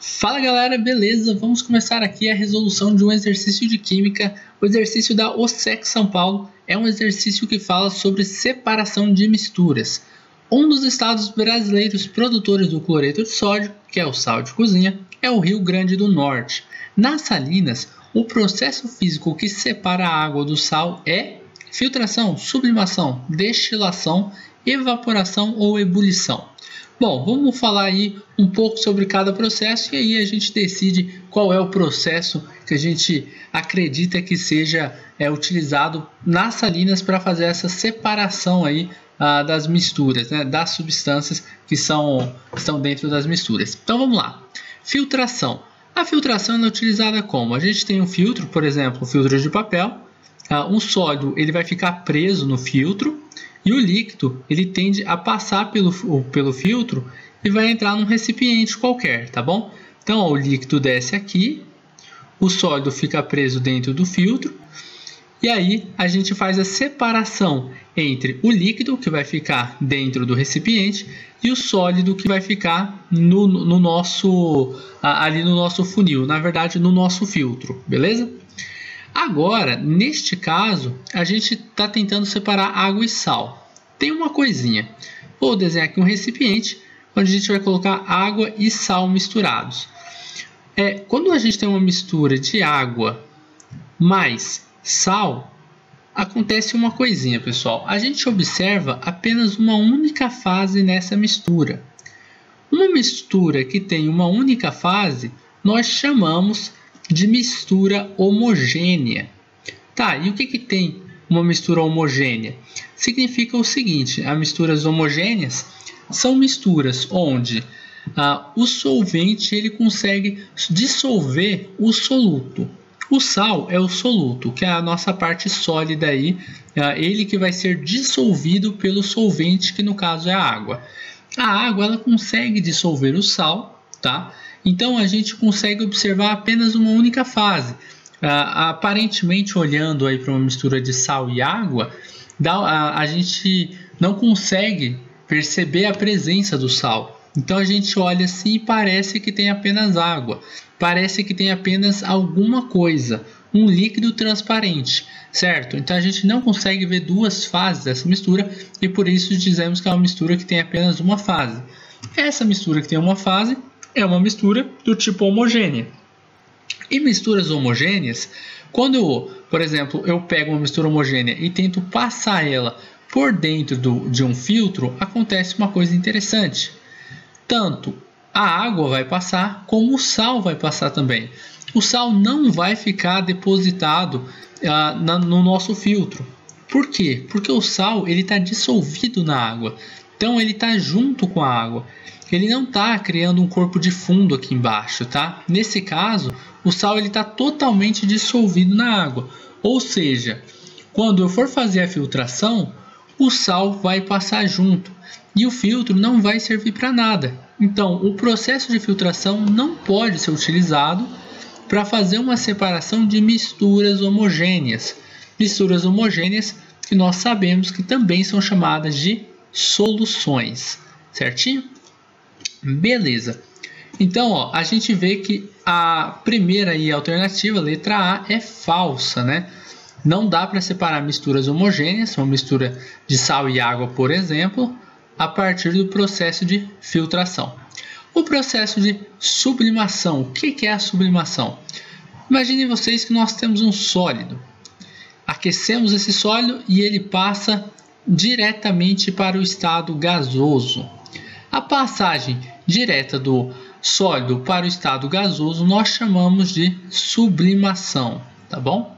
Fala galera, beleza? Vamos começar aqui a resolução de um exercício de química. O exercício da OSEC São Paulo é um exercício que fala sobre separação de misturas. Um dos estados brasileiros produtores do cloreto de sódio, que é o sal de cozinha, é o Rio Grande do Norte. Nas salinas, o processo físico que separa a água do sal é filtração, sublimação, destilação, evaporação ou ebulição. Bom, vamos falar aí um pouco sobre cada processo e aí a gente decide qual é o processo que a gente acredita que seja utilizado nas salinas para fazer essa separação aí das misturas, né, das substâncias que estão dentro das misturas. Então vamos lá. Filtração. A filtração é utilizada como? A gente tem um filtro, por exemplo, um filtro de papel. Um sólido ele vai ficar preso no filtro. E o líquido, ele tende a passar pelo filtro e vai entrar num recipiente qualquer, tá bom? Então, ó, o líquido desce aqui, o sólido fica preso dentro do filtro, e aí a gente faz a separação entre o líquido, que vai ficar dentro do recipiente, e o sólido, que vai ficar ali no nosso funil, na verdade, no nosso filtro, beleza? Agora, neste caso, a gente está tentando separar água e sal. Tem uma coisinha. Vou desenhar aqui um recipiente onde a gente vai colocar água e sal misturados. Quando a gente tem uma mistura de água mais sal, acontece uma coisinha, pessoal. A gente observa apenas uma única fase nessa mistura. Uma mistura que tem uma única fase, nós chamamos de mistura homogênea. Tá, e o que tem uma mistura homogênea? Significa o seguinte: as misturas homogêneas são misturas onde o solvente ele consegue dissolver o soluto. O sal é o soluto, que é a nossa parte sólida aí, ele que vai ser dissolvido pelo solvente, que no caso é a água. A água ela consegue dissolver o sal, tá? Então a gente consegue observar apenas uma única fase. Aparentemente, olhando aí para uma mistura de sal e água, a gente não consegue perceber a presença do sal. Então a gente olha assim e parece que tem apenas água, parece que tem apenas alguma coisa, um líquido transparente, certo? Então a gente não consegue ver duas fases dessa mistura e por isso dizemos que é uma mistura que tem apenas uma fase. Essa mistura que tem uma fase é uma mistura do tipo homogênea. E misturas homogêneas, quando, por exemplo, eu pego uma mistura homogênea e tento passar ela por dentro de um filtro, acontece uma coisa interessante. Tanto a água vai passar, como o sal vai passar também. O sal não vai ficar depositado no nosso filtro. Por quê? Porque o sal está dissolvido na água. Então ele está junto com a água. Ele não está criando um corpo de fundo aqui embaixo, tá? Nesse caso, o sal está totalmente dissolvido na água. Ou seja, quando eu for fazer a filtração, o sal vai passar junto. E o filtro não vai servir para nada. Então, o processo de filtração não pode ser utilizado para fazer uma separação de misturas homogêneas. Misturas homogêneas que nós sabemos que também são chamadas de soluções. Certinho? Beleza. Então, ó, a gente vê que a primeira aí, alternativa, letra A, é falsa, né? Não dá para separar misturas homogêneas, uma mistura de sal e água, por exemplo, a partir do processo de filtração. O processo de sublimação. O que é a sublimação? Imaginem vocês que nós temos um sólido. Aquecemos esse sólido e ele passa diretamente para o estado gasoso. A passagem direta do sólido para o estado gasoso nós chamamos de sublimação, tá bom?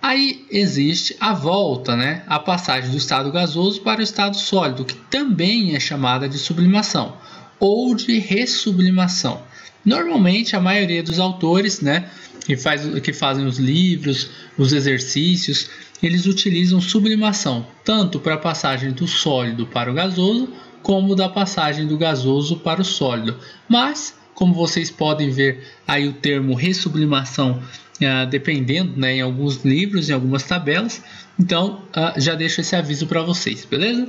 Aí existe a volta, né? A passagem do estado gasoso para o estado sólido, que também é chamada de sublimação ou de ressublimação. Normalmente a maioria dos autores, né, que fazem os livros, os exercícios, eles utilizam sublimação tanto para a passagem do sólido para o gasoso, como da passagem do gasoso para o sólido. Mas, como vocês podem ver aí o termo ressublimação dependendo, né, em alguns livros, em algumas tabelas, então já deixo esse aviso para vocês, beleza?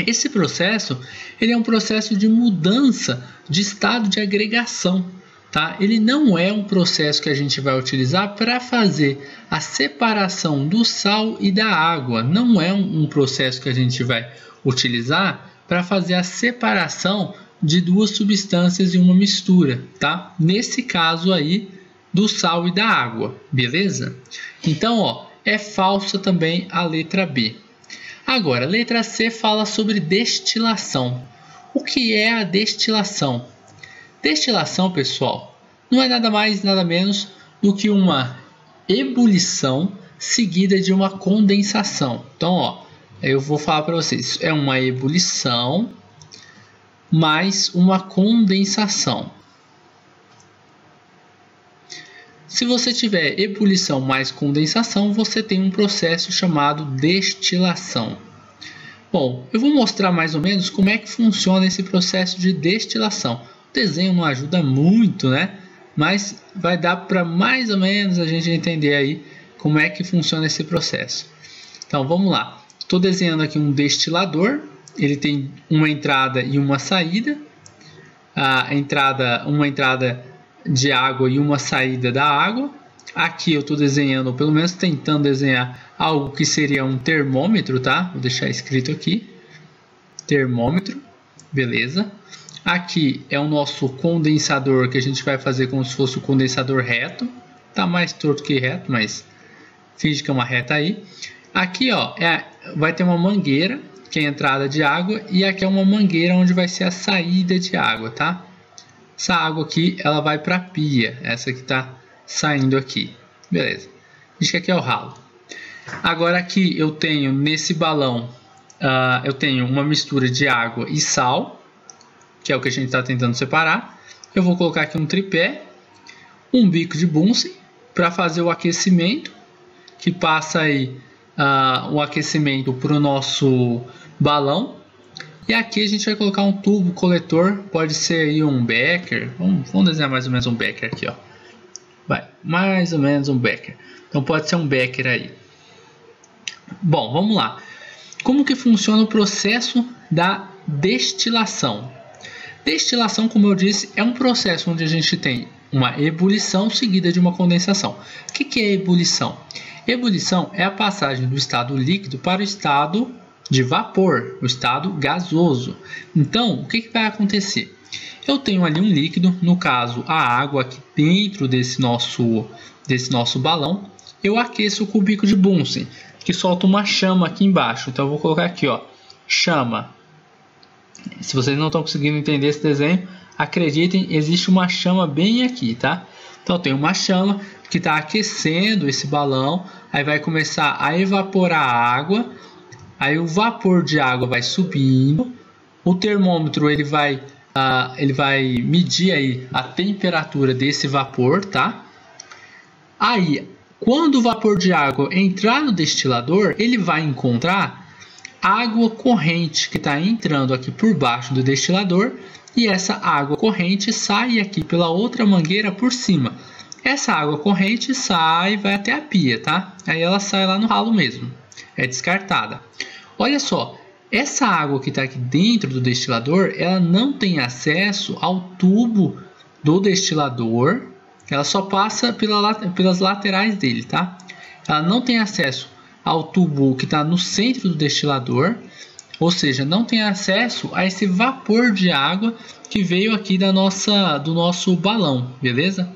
Esse processo ele é um processo de mudança de estado de agregação. Tá? Ele não é um processo que a gente vai utilizar para fazer a separação do sal e da água. Não é um processo que a gente vai utilizar para fazer a separação de duas substâncias em uma mistura. Tá? Nesse caso aí, do sal e da água. Beleza? Então, ó, é falsa também a letra B. Agora, a letra C fala sobre destilação. O que é a destilação? Destilação, pessoal, não é nada mais, nada menos do que uma ebulição seguida de uma condensação. Então, ó, eu vou falar para vocês, é uma ebulição mais uma condensação. Se você tiver ebulição mais condensação, você tem um processo chamado destilação. Bom, eu vou mostrar mais ou menos como é que funciona esse processo de destilação. O desenho não ajuda muito, né? Mas vai dar para mais ou menos a gente entender aí como é que funciona esse processo. Então, vamos lá. Estou desenhando aqui um destilador. Ele tem uma entrada e uma saída. Uma entrada de água e uma saída da água. Aqui eu estou desenhando, ou pelo menos tentando desenhar algo que seria um termômetro, tá? Vou deixar escrito aqui. Termômetro, beleza. Aqui é o nosso condensador, que a gente vai fazer como se fosse o condensador reto. Tá mais torto que reto, mas finge que é uma reta aí. Aqui, ó, vai ter uma mangueira, que é a entrada de água, e aqui é uma mangueira onde vai ser a saída de água, tá? Essa água aqui, ela vai para a pia, essa que está saindo aqui, beleza. Diz que aqui é o ralo. Agora aqui eu tenho nesse balão, eu tenho uma mistura de água e sal, que é o que a gente está tentando separar. Eu vou colocar aqui um tripé, um bico de Bunsen para fazer o aquecimento, que passa aí o aquecimento para o nosso balão. E aqui a gente vai colocar um tubo coletor, pode ser aí um becker. Vamos desenhar mais ou menos um becker aqui, ó. Vai, mais ou menos um becker. Então pode ser um becker aí. Bom, vamos lá. Como que funciona o processo da destilação? Destilação, como eu disse, é um processo onde a gente tem uma ebulição seguida de uma condensação. O que é ebulição? Ebulição é a passagem do estado líquido para o estado de vapor, o estado gasoso. Então, o que vai acontecer? Eu tenho ali um líquido, no caso a água aqui dentro desse nosso balão. Eu aqueço com o bico de Bunsen, que solta uma chama aqui embaixo. Então eu vou colocar aqui, ó, chama. Se vocês não estão conseguindo entender esse desenho, acreditem, existe uma chama bem aqui, tá? Então tem uma chama que está aquecendo esse balão, aí vai começar a evaporar a água. Aí o vapor de água vai subindo, o termômetro ele vai medir aí a temperatura desse vapor, tá? Aí, quando o vapor de água entrar no destilador, ele vai encontrar água corrente que está entrando aqui por baixo do destilador, e essa água corrente sai aqui pela outra mangueira por cima. Essa água corrente sai e vai até a pia, tá? Aí ela sai lá no ralo mesmo, é descartada. Olha só, essa água que está aqui dentro do destilador, ela não tem acesso ao tubo do destilador, ela só passa pelas laterais dele, tá? Ela não tem acesso ao tubo que está no centro do destilador, ou seja, não tem acesso a esse vapor de água que veio aqui do nosso balão, beleza?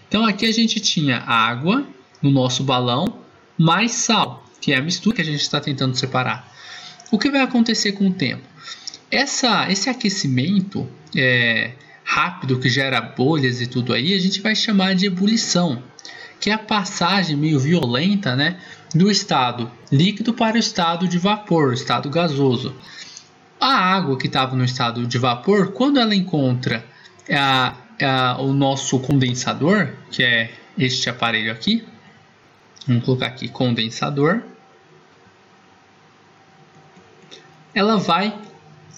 Então aqui a gente tinha água no nosso balão mais sal, que é a mistura que a gente está tentando separar. O que vai acontecer com o tempo? Esse aquecimento rápido que gera bolhas e tudo aí, a gente vai chamar de ebulição, que é a passagem meio violenta, né, do estado líquido para o estado de vapor, o estado gasoso. A água que estava no estado de vapor, quando ela encontra o nosso condensador, que é este aparelho aqui, vamos colocar aqui condensador, ela vai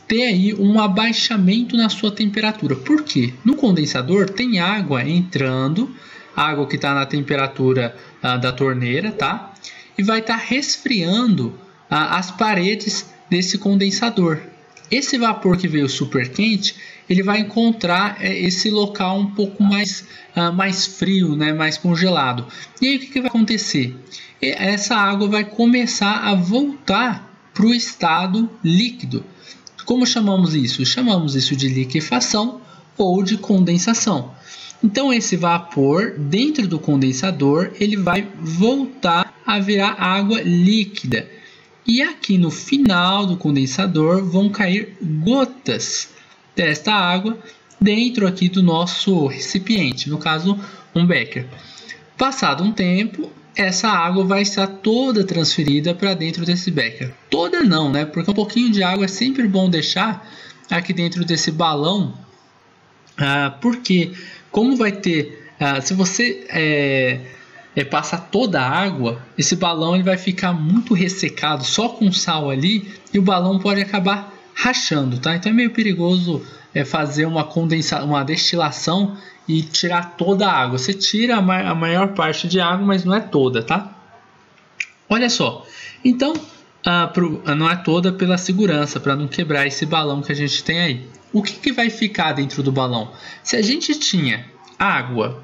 ter aí um abaixamento na sua temperatura. Por quê? No condensador tem água entrando, água que está na temperatura da torneira, tá? E vai estar resfriando as paredes desse condensador. esse vapor que veio super quente, ele vai encontrar esse local um pouco mais frio, né, mais congelado. E aí o que vai acontecer? Essa água vai começar a voltar para o estado líquido. Como chamamos isso? Chamamos isso de liquefação ou de condensação. Então esse vapor dentro do condensador, ele vai voltar a virar água líquida. E aqui no final do condensador vão cair gotas desta água dentro aqui do nosso recipiente, no caso um becker. Passado um tempo, essa água vai estar toda transferida para dentro desse becker. Toda não, né? Porque um pouquinho de água é sempre bom deixar aqui dentro desse balão, porque como vai ter, se você passar toda a água, esse balão ele vai ficar muito ressecado só com sal ali e o balão pode acabar rachando, tá? Então é meio perigoso fazer uma destilação e tirar toda a água. Você tira a maior parte de água, mas não é toda, tá? Olha só, então não é toda pela segurança, para não quebrar esse balão que a gente tem aí. O que vai ficar dentro do balão? Se a gente tinha água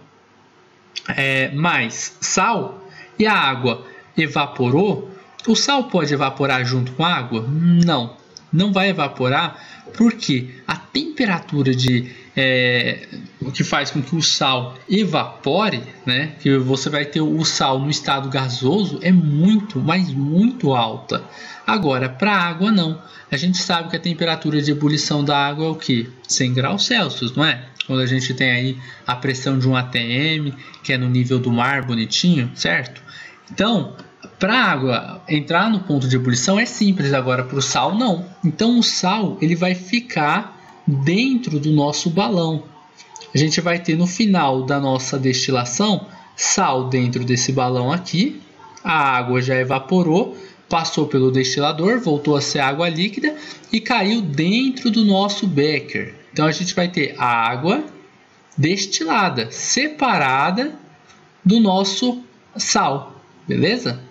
mais sal e a água evaporou, o sal pode evaporar junto com a água? Não vai evaporar, porque a temperatura que faz com que o sal evapore, né, que você vai ter o sal no estado gasoso, é muito, mas muito alta. Agora, para a água não. A gente sabe que a temperatura de ebulição da água é o quê? 100 graus Celsius, não é? Quando a gente tem aí a pressão de um atm, que é no nível do mar, bonitinho, certo? Então, para a água entrar no ponto de ebulição é simples, agora para o sal não. Então o sal ele vai ficar dentro do nosso balão. A gente vai ter no final da nossa destilação sal dentro desse balão aqui. A água já evaporou, passou pelo destilador, voltou a ser água líquida e caiu dentro do nosso becker. Então a gente vai ter a água destilada, separada do nosso sal, beleza?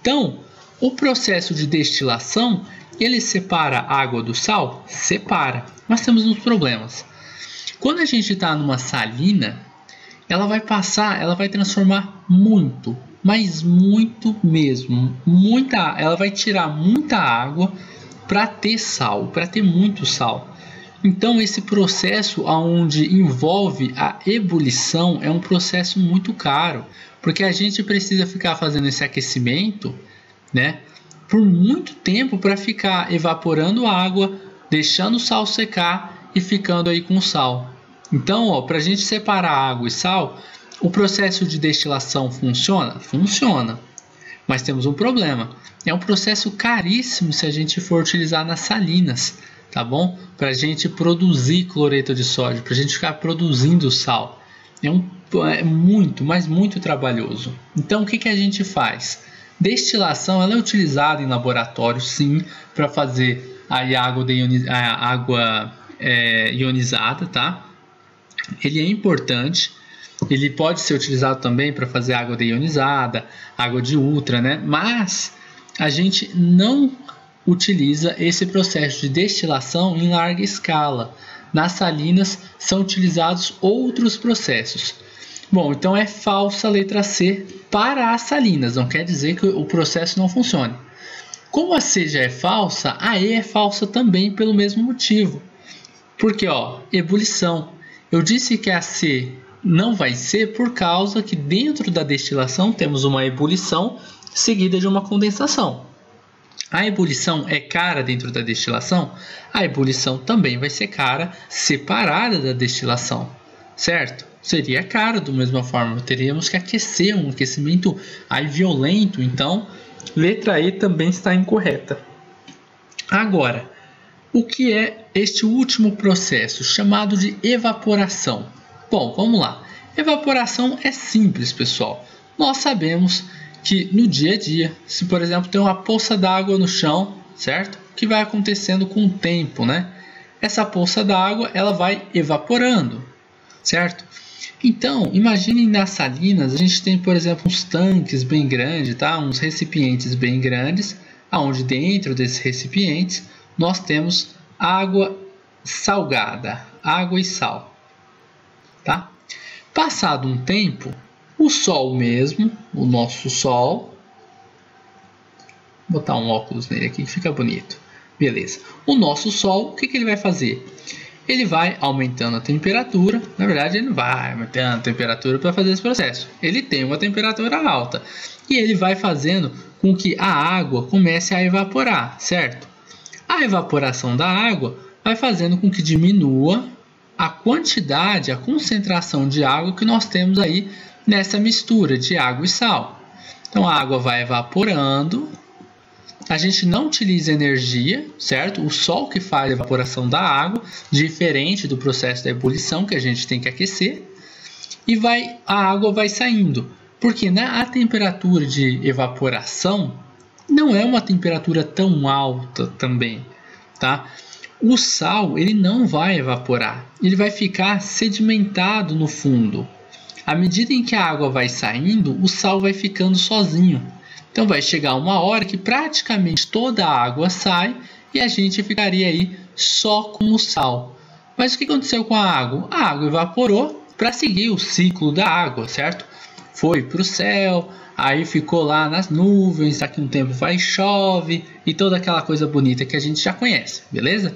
Então, o processo de destilação, ele separa a água do sal? Separa, mas temos uns problemas. Quando a gente está numa salina, ela vai transformar muito, mas muito mesmo, ela vai tirar muita água para ter sal, para ter muito sal. Então esse processo onde envolve a ebulição é um processo muito caro, porque a gente precisa ficar fazendo esse aquecimento, né, por muito tempo para ficar evaporando água, deixando o sal secar e ficando aí com sal. Então, para a gente separar água e sal, o processo de destilação funciona? Funciona, mas temos um problema. É um processo caríssimo se a gente for utilizar nas salinas, tá bom? Para a gente produzir cloreto de sódio, para a gente ficar produzindo sal. É muito, mas muito trabalhoso. Então, o que a gente faz? Destilação ela é utilizada em laboratório, sim, para fazer aí a água ionizada, tá? Ele é importante. Ele pode ser utilizado também para fazer água deionizada, água de ultra, né? Mas a gente não utiliza esse processo de destilação em larga escala. Nas salinas são utilizados outros processos. Bom, então é falsa a letra C para as salinas, não quer dizer que o processo não funcione. Como a C já é falsa, a E é falsa também pelo mesmo motivo. Porque, ebulição. Eu disse que a C não vai ser por causa que dentro da destilação temos uma ebulição seguida de uma condensação. A ebulição é cara dentro da destilação? A ebulição também vai ser cara separada da destilação, certo? Seria cara da mesma forma, teríamos que aquecer, um aquecimento aí violento, então letra E também está incorreta. Agora, o que é este último processo, chamado de evaporação? Bom, vamos lá. Evaporação é simples, pessoal. Nós sabemos que no dia a dia, se por exemplo tem uma poça d'água no chão, certo? O que vai acontecendo com o tempo, né? Essa poça d'água ela vai evaporando, certo? Então, imaginem nas salinas, a gente tem, por exemplo, uns tanques bem grandes, tá? Uns recipientes bem grandes, onde dentro desses recipientes nós temos água salgada, água e sal, tá? Passado um tempo, o Sol mesmo, o nosso Sol, vou botar um óculos nele aqui que fica bonito, beleza. O nosso Sol, o que ele vai fazer? Ele vai aumentando a temperatura, na verdade ele não vai aumentando a temperatura para fazer esse processo, ele tem uma temperatura alta, e ele vai fazendo com que a água comece a evaporar, certo? A evaporação da água vai fazendo com que diminua a quantidade, a concentração de água que nós temos aí nessa mistura de água e sal. Então a água vai evaporando, a gente não utiliza energia, certo? O Sol que faz a evaporação da água, diferente do processo da ebulição que a gente tem que aquecer, e a água vai saindo, porque a temperatura de evaporação não é uma temperatura tão alta também, tá? O sal ele não vai evaporar, ele vai ficar sedimentado no fundo. À medida em que a água vai saindo, o sal vai ficando sozinho. Então vai chegar uma hora que praticamente toda a água sai e a gente ficaria aí só com o sal. Mas o que aconteceu com a água? A água evaporou para seguir o ciclo da água, certo? Foi para o céu, aí ficou lá nas nuvens, daqui um tempo vai e chove e toda aquela coisa bonita que a gente já conhece, beleza?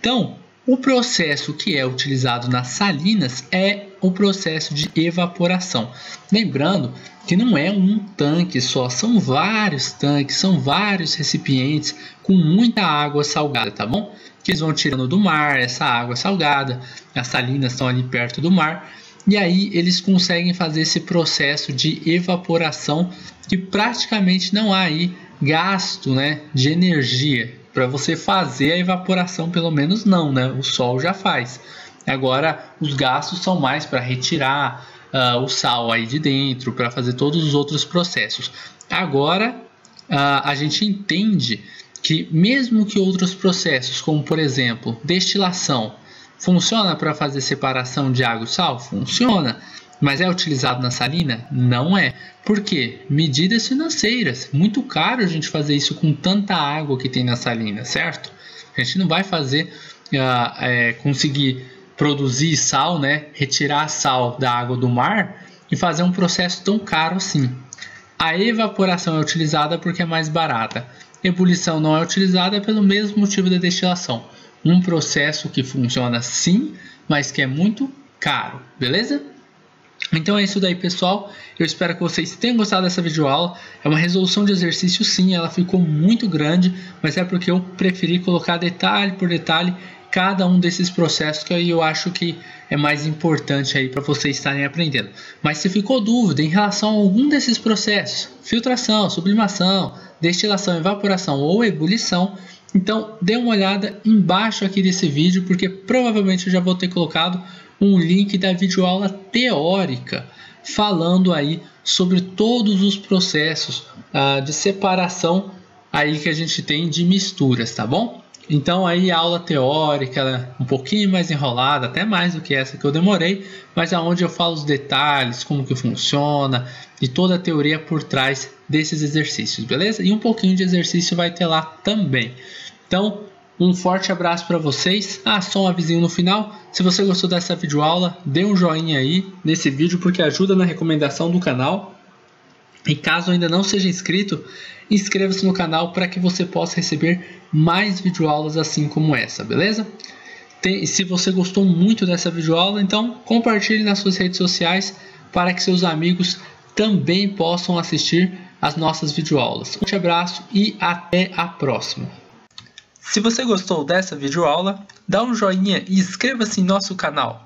Então, o processo que é utilizado nas salinas é o processo de evaporação. Lembrando que não é um tanque só, são vários tanques, são vários recipientes com muita água salgada, tá bom? Que eles vão tirando do mar essa água salgada, as salinas estão ali perto do mar, e aí eles conseguem fazer esse processo de evaporação que praticamente não há aí gasto, né, de energia. Para você fazer a evaporação, pelo menos não, né? O Sol já faz. Agora, os gastos são mais para retirar o sal aí de dentro, para fazer todos os outros processos. Agora, a gente entende que mesmo que outros processos, como por exemplo, destilação, funciona para fazer separação de água e sal? Funciona. Mas é utilizado na salina? Não é. Por quê? Medidas financeiras. Muito caro a gente fazer isso com tanta água que tem na salina, certo? A gente não vai fazer, conseguir produzir sal, né? Retirar sal da água do mar e fazer um processo tão caro assim. A evaporação é utilizada porque é mais barata. Ebulição não é utilizada pelo mesmo motivo da destilação. Um processo que funciona sim, mas que é muito caro, beleza? Então é isso daí, pessoal. Eu espero que vocês tenham gostado dessa videoaula. É uma resolução de exercício sim, ela ficou muito grande, mas é porque eu preferi colocar detalhe por detalhe cada um desses processos que eu acho que é mais importante aí para vocês estarem aprendendo. Mas se ficou dúvida em relação a algum desses processos, filtração, sublimação, destilação, evaporação ou ebulição, então dê uma olhada embaixo aqui desse vídeo, porque provavelmente eu já vou ter colocado um link da videoaula teórica falando aí sobre todos os processos de separação aí que a gente tem de misturas, tá bom? Então aí a aula teórica ela é um pouquinho mais enrolada, até mais do que essa que eu demorei, mas é onde eu falo os detalhes, como que funciona e toda a teoria por trás desses exercícios, beleza? E um pouquinho de exercício vai ter lá também. Então, um forte abraço para vocês. Só um avisinho no final. Se você gostou dessa videoaula, dê um joinha aí nesse vídeo porque ajuda na recomendação do canal. E caso ainda não seja inscrito, inscreva-se no canal para que você possa receber mais videoaulas assim como essa, beleza? Se você gostou muito dessa videoaula, então compartilhe nas suas redes sociais para que seus amigos também possam assistir as nossas videoaulas. Um forte abraço e até a próxima! Se você gostou dessa videoaula, dá um joinha e inscreva-se em nosso canal.